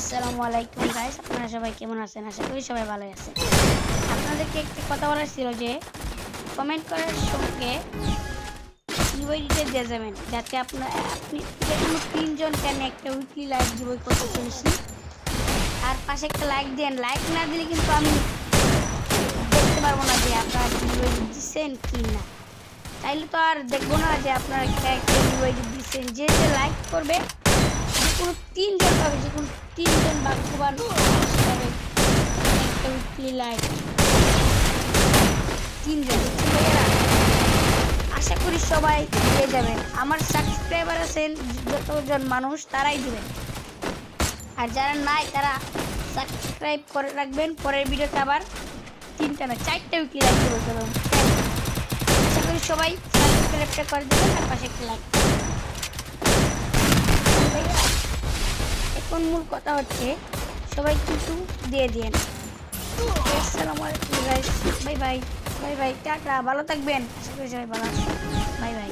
আসসালামু আলাইকুম গাইস, আপনারা সবাই কেমন আছেন? আশা করি সবাই ভালো আছেন। আপনাদেরকে একটা কথা বলার ছিল যে কমেন্ট করার সঙ্গে ইউআইডিটা দিয়ে যাবেন, যাতে আপনি যে কোনো তিনজনকে আমি একটা উইকলি লাইভ গিভওয়ে করতে চলেছি। আর পাশে একটা লাইক দেন, লাইক না দিলে কিন্তু আমি দেখতে পারবো না যে আপনারা ইউআইডি দিচ্ছেন কি না। তাইলে তো আর দেখবো না যে আপনারা একটা ইউআইডি দিচ্ছেন। যে লাইক করবে যে কোনো তিনজন পাবে, যে কোনো তিনজন ভাগ্যবান পাবে একটা উইকলি লাইভ। তিনজন আশা করি সবাই পেয়ে যাবেন। আমার সাবস্ক্রাইবার আছেন যতজন মানুষ তারাই দিবেন, আর যারা নাই তারা সাবস্ক্রাইব করে রাখবেন। পরের ভিডিওতে আবার 3টা না 4টা উইকলি লাইভ দেবো। আশা করি সবাই সাবস্ক্রাইবটা করে দেবেন আর পাশে একটা লাইক। এখন মূল কথা হচ্ছে সবাই কিন্তু দিয়ে দিন। আসসালামু আলাইকুম গাইস, বাই বাই, টাটা, ভালো থাকবেন। আশা করি সবাই ভালো আছেন। Bye bye.